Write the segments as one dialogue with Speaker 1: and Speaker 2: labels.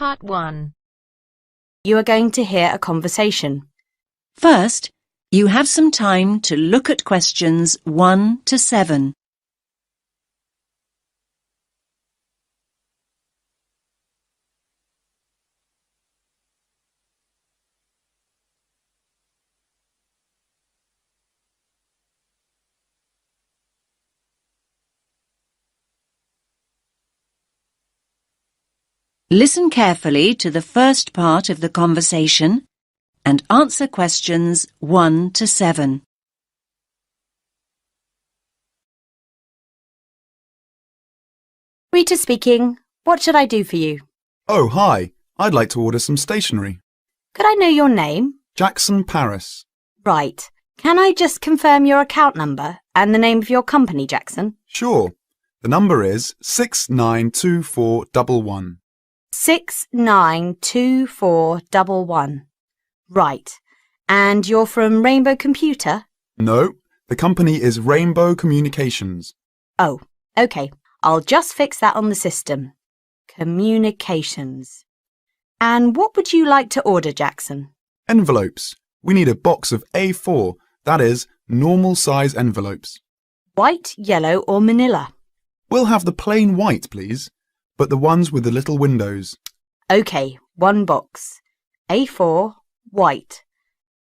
Speaker 1: Part 1.
Speaker 2: You are going to hear a conversation.
Speaker 3: First, you have some time to look at questions 1 to 7. Listen carefully to the first part of the conversation and answer questions 1 to 7.
Speaker 2: Rita speaking. What should I do for you?
Speaker 4: Oh, hi. I'd like to order some stationery.
Speaker 2: Could I know your name?
Speaker 4: Jackson Paris.
Speaker 2: Right. Can I just confirm your account number and the name of your company, Jackson?
Speaker 4: Sure. The number is 692411.
Speaker 2: 692411. Right. And you're from Rainbow Computer?
Speaker 4: No, the company is Rainbow Communications.
Speaker 2: Oh, okay. I'll just fix that on the system. Communications. And what would you like to order, Jackson?
Speaker 4: Envelopes. We need a box of A4, that is, normal size envelopes.
Speaker 2: White, yellow or manila?
Speaker 4: We'll have the plain white, please, but the ones with the little windows.
Speaker 2: Okay, one box. A4, white.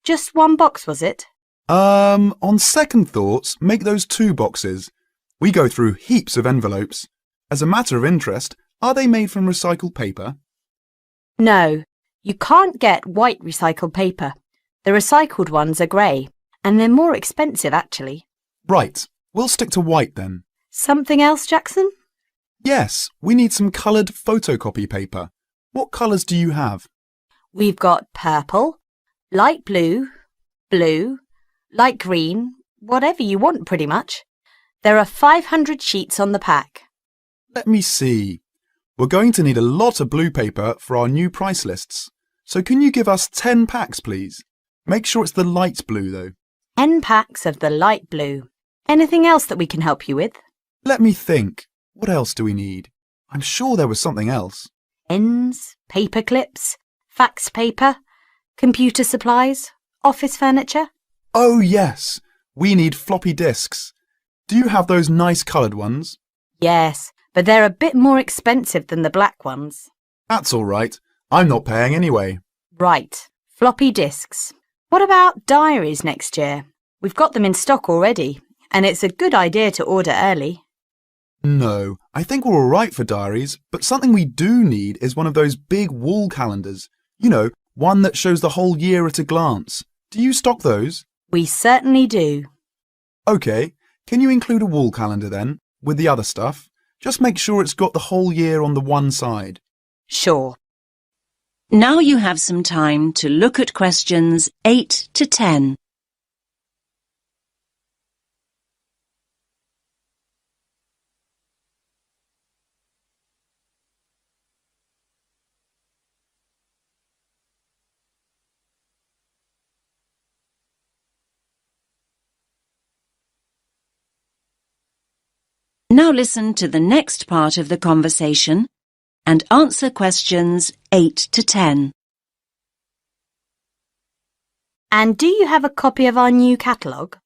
Speaker 2: Just one box, was it?
Speaker 4: On second thoughts, make those 2 boxes. We go through heaps of envelopes. As a matter of interest, are they made from recycled paper?
Speaker 2: No, you can't get white recycled paper. The recycled ones are grey, and they're more expensive actually.
Speaker 4: Right, we'll stick to white then.
Speaker 2: Something else, Jackson?
Speaker 4: Yes, we need some coloured photocopy paper. What colours do you have?
Speaker 2: We've got purple, light blue, blue, light green, whatever you want pretty much. There are 500 sheets on the pack.
Speaker 4: Let me see. We're going to need a lot of blue paper for our new price lists. So can you give us 10 packs, please? Make sure it's the light blue, though.
Speaker 2: 10 packs of the light blue. Anything else that we can help you with?
Speaker 4: Let me think. What else do we need? I'm sure there was something else.
Speaker 2: Pens, paper clips, fax paper, computer supplies, office furniture.
Speaker 4: Oh, yes. We need floppy disks. Do you have those nice coloured ones?
Speaker 2: Yes, but they're a bit more expensive than the black ones.
Speaker 4: That's all right. I'm not paying anyway.
Speaker 2: Right, floppy disks. What about diaries next year? We've got them in stock already, and it's a good idea to order early.
Speaker 4: No, I think we're all right for diaries, but something we do need is one of those big wall calendars. You know, one that shows the whole year at a glance. Do you stock those?
Speaker 2: We certainly do.
Speaker 4: OK, can you include a wall calendar then, with the other stuff? Just make sure it's got the whole year on the one side.
Speaker 2: Sure.
Speaker 3: Now you have some time to look at questions 8 to 10. Now listen to the next part of the conversation and answer questions 8 to 10.
Speaker 2: And do you have a copy of our new catalogue?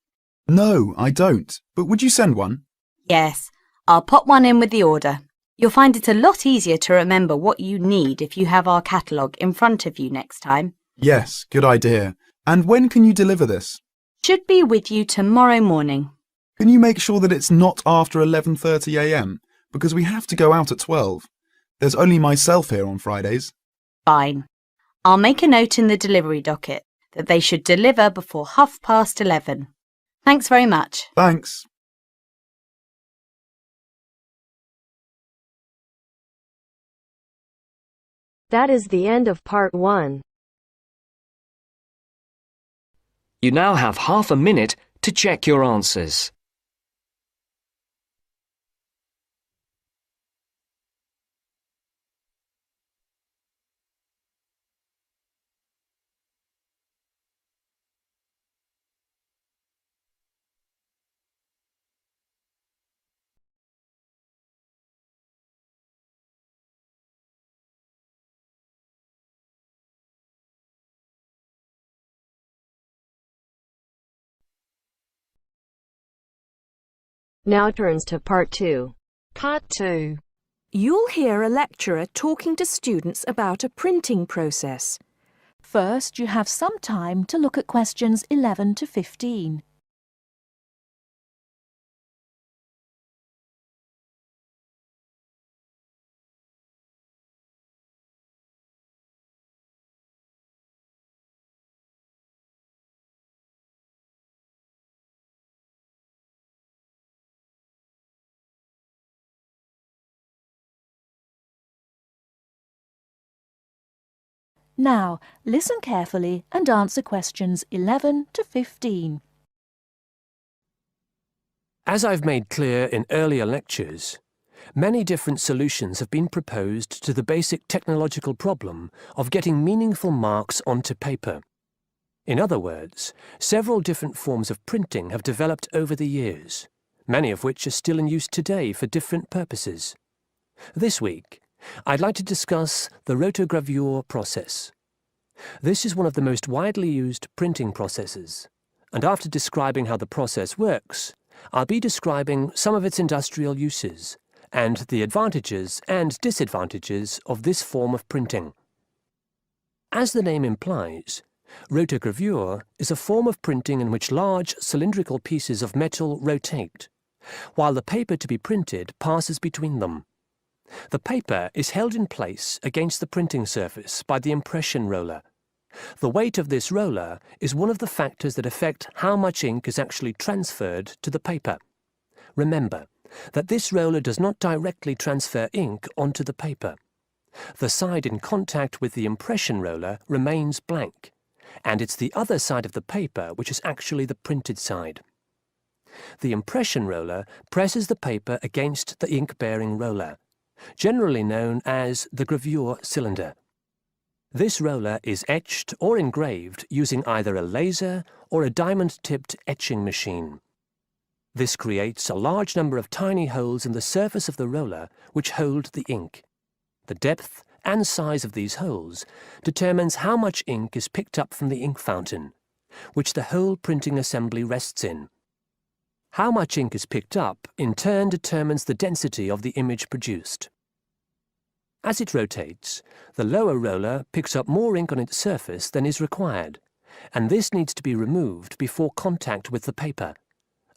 Speaker 4: No, I don't. But would you send one?
Speaker 2: Yes, I'll pop one in with the order. You'll find it a lot easier to remember what you need if you have our catalogue in front of you next time.
Speaker 4: Yes, good idea. And when can you deliver this?
Speaker 2: Should be with you tomorrow morning.
Speaker 4: Can you make sure that it's not after 11:30 a.m? Because we have to go out at 12. There's only myself here on Fridays.
Speaker 2: Fine. I'll make a note in the delivery docket that they should deliver before 11:30. Thanks very much.
Speaker 4: Thanks.
Speaker 1: That is the end of Part 1.
Speaker 5: You now have half a minute to check your answers.
Speaker 1: Now turns to Part 2.
Speaker 6: Part 2.
Speaker 7: You'll hear a lecturer talking to students about a printing process.
Speaker 8: First, you have some time to look at questions 11 to 15. Now, listen carefully and answer questions 11 to 15.
Speaker 9: As I've made clear in earlier lectures, many different solutions have been proposed to the basic technological problem of getting meaningful marks onto paper. In other words, several different forms of printing have developed over the years, many of which are still in use today for different purposes. This week, I'd like to discuss the rotogravure process. This is one of the most widely used printing processes, and after describing how the process works, I'll be describing some of its industrial uses and the advantages and disadvantages of this form of printing. As the name implies, rotogravure is a form of printing in which large cylindrical pieces of metal rotate, while the paper to be printed passes between them. The paper is held in place against the printing surface by the impression roller. The weight of this roller is one of the factors that affect how much ink is actually transferred to the paper. Remember that this roller does not directly transfer ink onto the paper. The side in contact with the impression roller remains blank, and it's the other side of the paper which is actually the printed side. The impression roller presses the paper against the ink-bearing roller, generally known as the gravure cylinder. This roller is etched or engraved using either a laser or a diamond-tipped etching machine. This creates a large number of tiny holes in the surface of the roller which hold the ink. The depth and size of these holes determines how much ink is picked up from the ink fountain, which the whole printing assembly rests in. How much ink is picked up, in turn, determines the density of the image produced. As it rotates, the lower roller picks up more ink on its surface than is required, and this needs to be removed before contact with the paper.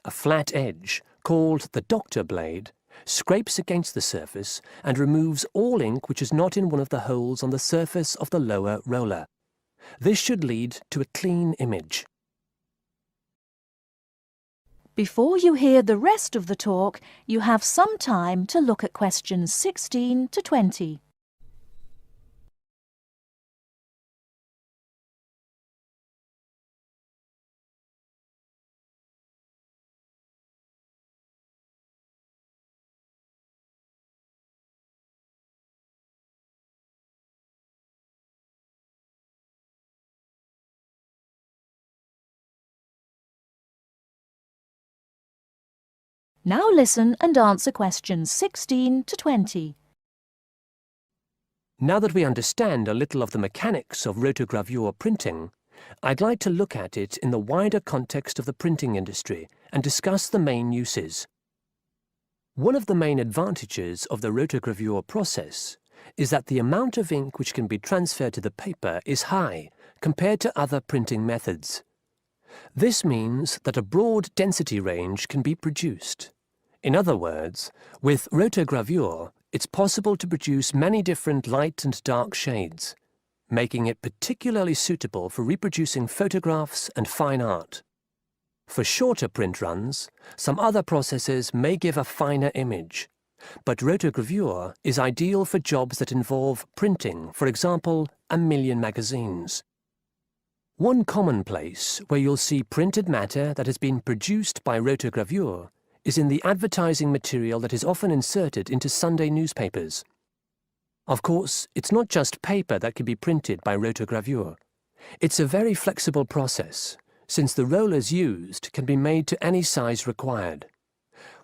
Speaker 9: A flat edge, called the doctor blade, scrapes against the surface and removes all ink which is not in one of the holes on the surface of the lower roller. This should lead to a clean image.
Speaker 8: Before you hear the rest of the talk, you have some time to look at questions 16 to 20. Now listen and answer questions 16 to 20.
Speaker 9: Now that we understand a little of the mechanics of rotogravure printing, I'd like to look at it in the wider context of the printing industry and discuss the main uses. One of the main advantages of the rotogravure process is that the amount of ink which can be transferred to the paper is high compared to other printing methods. This means that a broad density range can be produced. In other words, with rotogravure, it's possible to produce many different light and dark shades, making it particularly suitable for reproducing photographs and fine art. For shorter print runs, some other processes may give a finer image, but rotogravure is ideal for jobs that involve printing, for example, 1 million magazines. One common place where you'll see printed matter that has been produced by rotogravure is in the advertising material that is often inserted into Sunday newspapers. Of course, it's not just paper that can be printed by rotogravure. It's a very flexible process, since the rollers used can be made to any size required.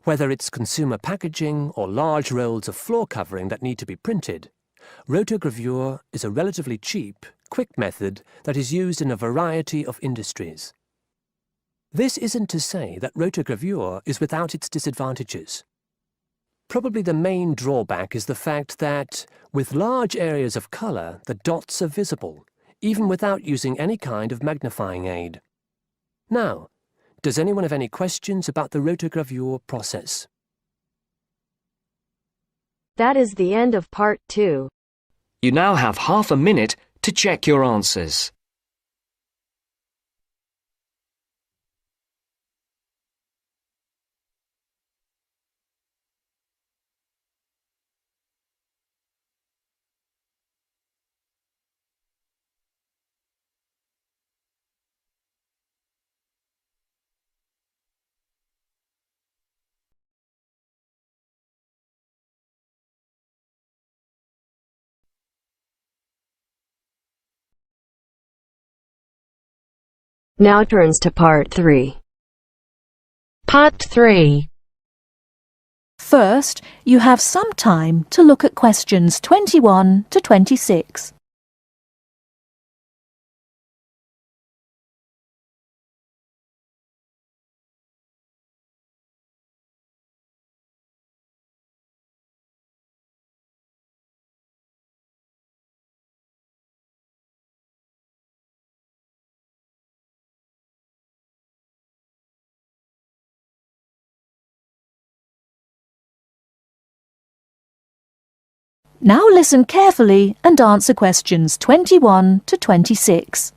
Speaker 9: Whether it's consumer packaging or large rolls of floor covering that need to be printed, rotogravure is a relatively cheap, quick method that is used in a variety of industries. This isn't to say that rotogravure is without its disadvantages. Probably the main drawback is the fact that, with large areas of colour, the dots are visible, even without using any kind of magnifying aid. Now, does anyone have any questions about the rotogravure process?
Speaker 1: That is the end of part 2.
Speaker 5: You now have half a minute to check your answers.
Speaker 1: Now turns to part 3.
Speaker 6: Part 3.
Speaker 8: First, you have some time to look at questions 21 to 26. Now listen carefully and answer questions 21 to 26.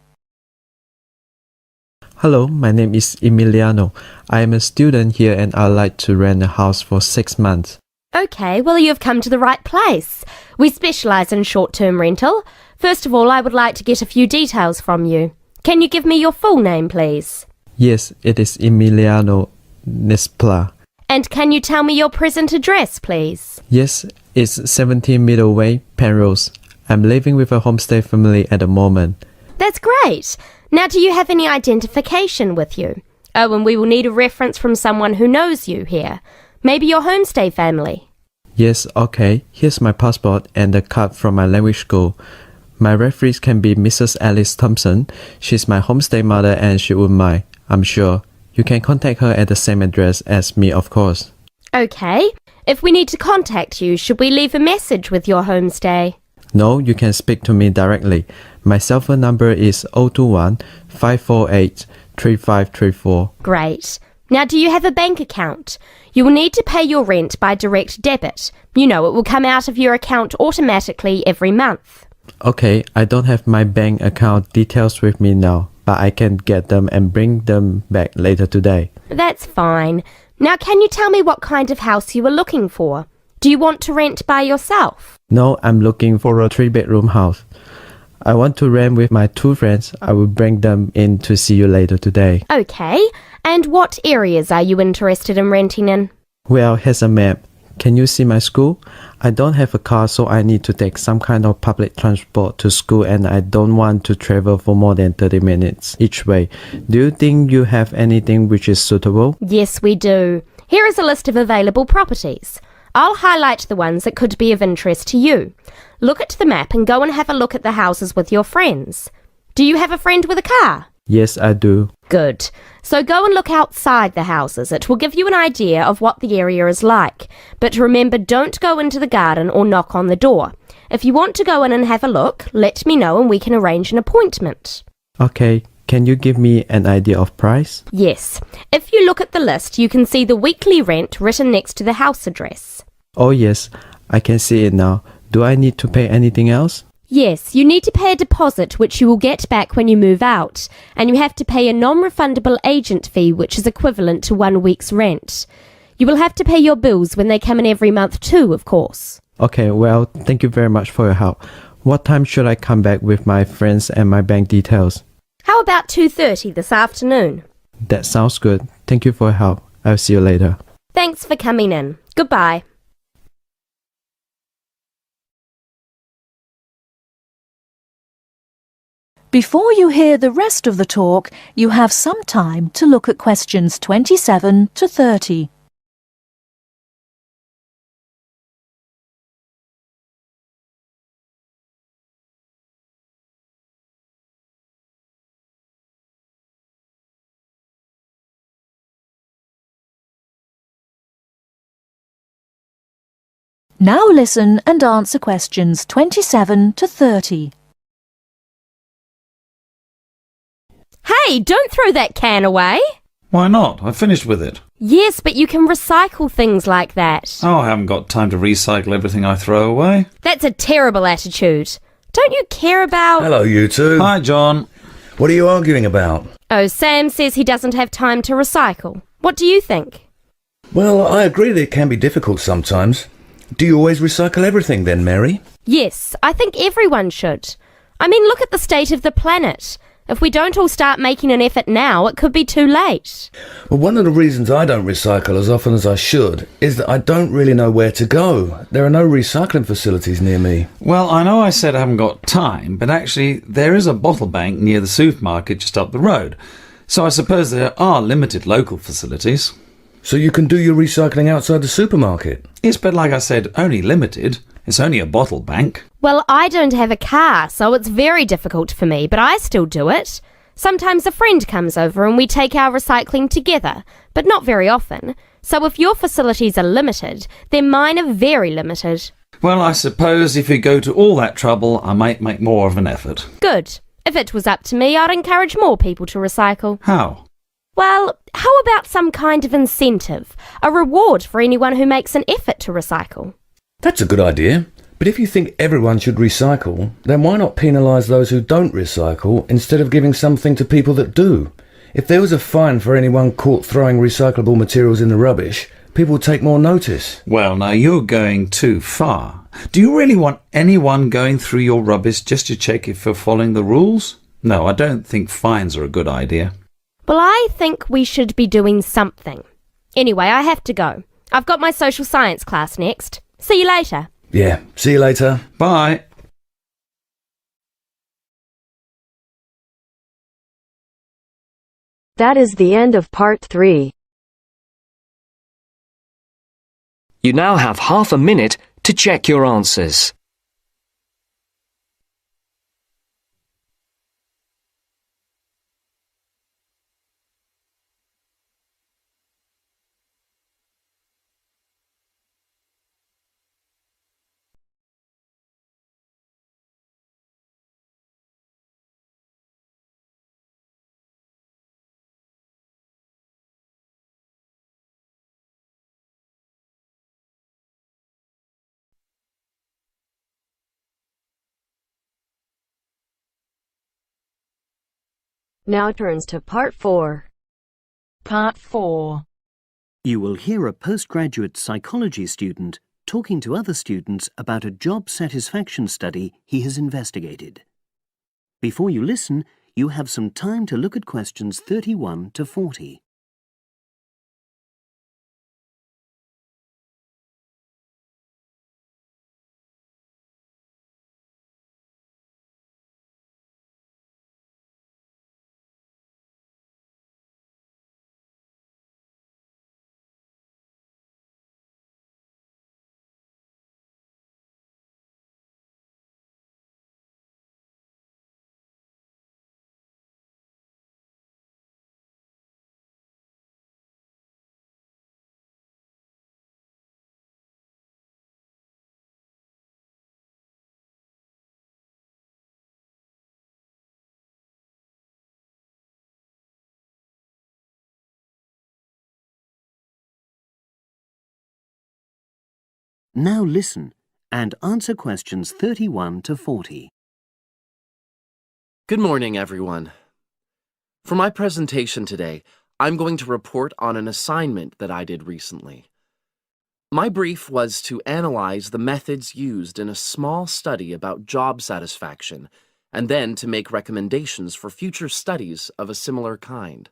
Speaker 10: Hello, my name is Emiliano. I am a student here and I'd like to rent a house for 6 months.
Speaker 2: OK, well, you've come to the right place. We specialise in short-term rental. First of all, I would like to get a few details from you. Can you give me your full name, please?
Speaker 10: Yes, it is Emiliano Nespla.
Speaker 2: And can you tell me your present address, please?
Speaker 10: Yes, it's 17 Middleway, Penrose. I'm living with a homestay family at the moment.
Speaker 2: That's great. Now, do you have any identification with you? Oh, and we will need a reference from someone who knows you here. Maybe your homestay family.
Speaker 10: Yes, okay. Here's my passport and a card from my language school. My referees can be Mrs. Alice Thompson. She's my homestay mother and she wouldn't mind, I'm sure. You can contact her at the same address as me, of course.
Speaker 2: OK. If we need to contact you, should we leave a message with your homestay?
Speaker 10: No, you can speak to me directly. My cell phone number is 021 548 3534.
Speaker 2: Great. Now, do you have a bank account? You will need to pay your rent by direct debit. You know, it will come out of your account automatically every month.
Speaker 10: Okay, I don't have my bank account details with me now, but I can get them and bring them back later today.
Speaker 2: That's fine. Now, can you tell me what kind of house you are looking for? Do you want to rent by yourself?
Speaker 10: No, I'm looking for a 3-bedroom house. I want to rent with my 2 friends. I will bring them in to see you later today.
Speaker 2: OK. And what areas are you interested in renting in?
Speaker 10: Well, here's a map. Can you see my school? I don't have a car, so I need to take some kind of public transport to school and I don't want to travel for more than 30 minutes each way. Do you think you have anything which is suitable?
Speaker 2: Yes, we do. Here is a list of available properties. I'll highlight the ones that could be of interest to you. Look at the map and go and have a look at the houses with your friends. Do you have a friend with a car?
Speaker 10: Yes, I do.
Speaker 2: Good. So go and look outside the houses. It will give you an idea of what the area is like. But remember, don't go into the garden or knock on the door. If you want to go in and have a look, let me know and we can arrange an appointment.
Speaker 10: Okay, can you give me an idea of price?
Speaker 2: Yes. If you look at the list, you can see the weekly rent written next to the house address.
Speaker 10: Oh yes, I can see it now. Do I need to pay anything else?
Speaker 2: Yes, you need to pay a deposit which you will get back when you move out, and you have to pay a non-refundable agent fee which is equivalent to 1 week's rent. You will have to pay your bills when they come in every month too, of course.
Speaker 10: Okay, well, thank you very much for your help. What time should I come back with my friends and my bank details?
Speaker 2: How about 2:30 this afternoon?
Speaker 10: That sounds good. Thank you for your help. I'll see you later.
Speaker 2: Thanks for coming in. Goodbye.
Speaker 8: Before you hear the rest of the talk, you have some time to look at questions 27 to 30. Now listen and answer questions 27 to 30.
Speaker 2: Hey, don't throw that can away.
Speaker 11: Why not? I finished with it.
Speaker 2: Yes, but you can recycle things like that.
Speaker 11: Oh, I haven't got time to recycle everything I throw away.
Speaker 2: That's a terrible attitude. Don't you care about...
Speaker 12: Hello, you two.
Speaker 11: Hi, John.
Speaker 12: What are you arguing about?
Speaker 2: Oh, Sam says he doesn't have time to recycle. What do you think?
Speaker 12: Well, I agree that it can be difficult sometimes. Do you always recycle everything then, Mary?
Speaker 2: Yes, I think everyone should. I mean, look at the state of the planet. If we don't all start making an effort now, it could be too late.
Speaker 12: Well, one of the reasons I don't recycle as often as I should is that I don't really know where to go. There are no recycling facilities near me.
Speaker 11: Well, I know I said I haven't got time, but actually there is a bottle bank near the supermarket just up the road. So I suppose there are limited local facilities.
Speaker 12: So you can do your recycling outside the supermarket?
Speaker 11: Yes, but like I said, only limited. It's only a bottle bank.
Speaker 2: Well, I don't have a car, so it's very difficult for me, but I still do it. Sometimes a friend comes over and we take our recycling together, but not very often. So if your facilities are limited, then mine are very limited.
Speaker 11: Well, I suppose if you go to all that trouble, I might make more of an effort.
Speaker 2: Good. If it was up to me, I'd encourage more people to recycle.
Speaker 11: How?
Speaker 2: Well, how about some kind of incentive? A reward for anyone who makes an effort to recycle?
Speaker 12: That's a good idea. But if you think everyone should recycle, then why not penalise those who don't recycle instead of giving something to people that do? If there was a fine for anyone caught throwing recyclable materials in the rubbish, people would take more notice.
Speaker 11: Well, now you're going too far. Do you really want anyone going through your rubbish just to check if you're following the rules? No, I don't think fines are a good idea.
Speaker 2: Well, I think we should be doing something. Anyway, I have to go. I've got my social science class next. See you later.
Speaker 12: Yeah, see you later.
Speaker 11: Bye.
Speaker 1: That is the end of part 3.
Speaker 5: You now have half a minute to check your answers.
Speaker 1: Now turns to part 4.
Speaker 6: Part 4.
Speaker 13: You will hear a postgraduate psychology student talking to other students about a job satisfaction study he has investigated. Before you listen, you have some time to look at questions 31 to 40. Now listen and answer questions 31 to 40.
Speaker 14: Good morning, everyone. For my presentation today, I'm going to report on an assignment that I did recently. My brief was to analyze the methods used in a small study about job satisfaction and then to make recommendations for future studies of a similar kind.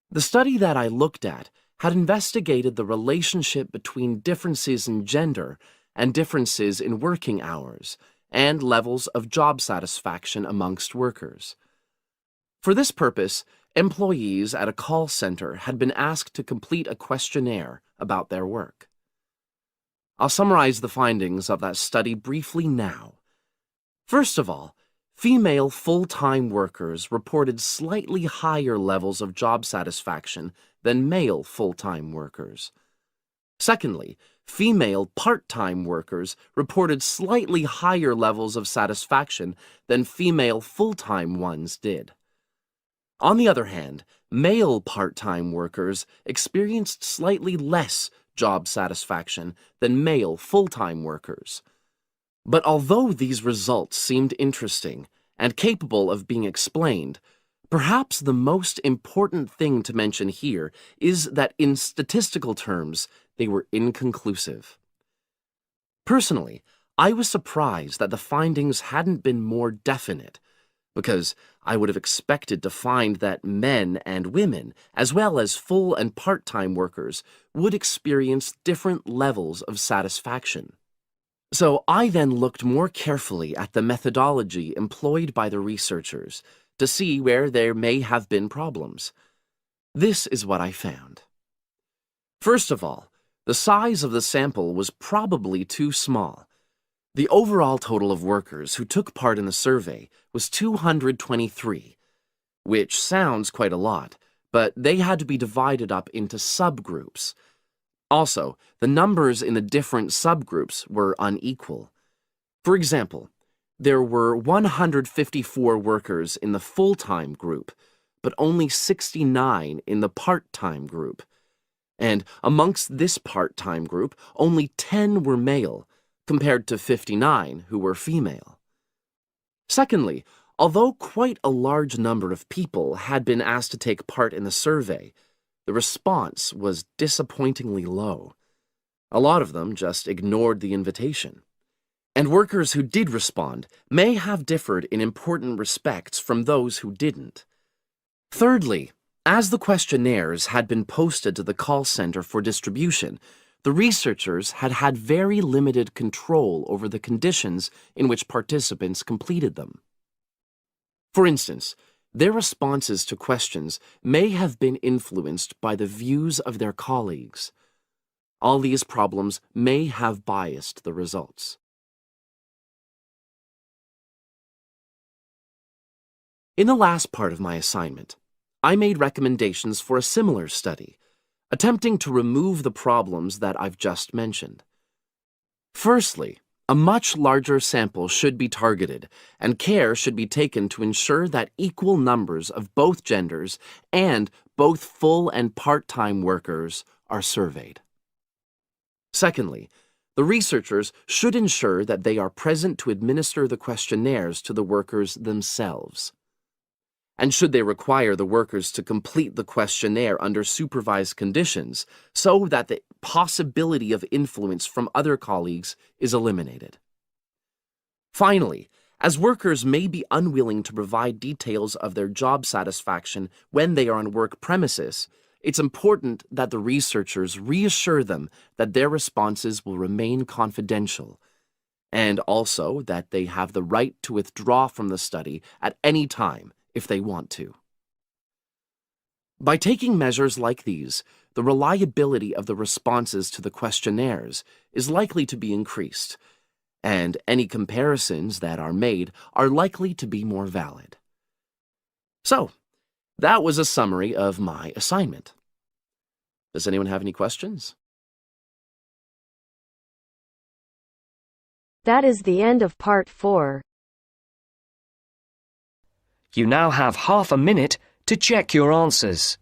Speaker 14: The study that I looked at had investigated the relationship between differences in gender and differences in working hours and levels of job satisfaction amongst workers. For this purpose, employees at a call center had been asked to complete a questionnaire about their work. I'll summarize the findings of that study briefly now. First of all, female full-time workers reported slightly higher levels of job satisfaction than male full-time workers. Secondly, female part-time workers reported slightly higher levels of satisfaction than female full-time ones did. On the other hand, male part-time workers experienced slightly less job satisfaction than male full-time workers. But although these results seemed interesting and capable of being explained, perhaps the most important thing to mention here is that in statistical terms, they were inconclusive. Personally, I was surprised that the findings hadn't been more definite, because I would have expected to find that men and women, as well as full and part-time workers, would experience different levels of satisfaction. So I then looked more carefully at the methodology employed by the researchers to see where there may have been problems. This is what I found. First of all, the size of the sample was probably too small. The overall total of workers who took part in the survey was 223, which sounds quite a lot, but they had to be divided up into subgroups. Also, the numbers in the different subgroups were unequal. For example, there were 154 workers in the full-time group, but only 69 in the part-time group. And amongst this part-time group, only 10 were male, compared to 59 who were female. Secondly, although quite a large number of people had been asked to take part in the survey, the response was disappointingly low. A lot of them just ignored the invitation. And workers who did respond may have differed in important respects from those who didn't. Thirdly, as the questionnaires had been posted to the call center for distribution, the researchers had had very limited control over the conditions in which participants completed them. For instance, their responses to questions may have been influenced by the views of their colleagues. All these problems may have biased the results. In the last part of my assignment, I made recommendations for a similar study, attempting to remove the problems that I've just mentioned. Firstly, a much larger sample should be targeted, and care should be taken to ensure that equal numbers of both genders and both full and part-time workers are surveyed. Secondly, the researchers should ensure that they are present to administer the questionnaires to the workers themselves. And should they require the workers to complete the questionnaire under supervised conditions so that the possibility of influence from other colleagues is eliminated. Finally, as workers may be unwilling to provide details of their job satisfaction when they are on work premises, it's important that the researchers reassure them that their responses will remain confidential, and also that they have the right to withdraw from the study at any time if they want to. By taking measures like these, the reliability of the responses to the questionnaires is likely to be increased, and any comparisons that are made are likely to be more valid. So, that was a summary of my assignment. Does anyone have any questions?
Speaker 1: That is the end of part 4.
Speaker 5: You now have half a minute to check your answers.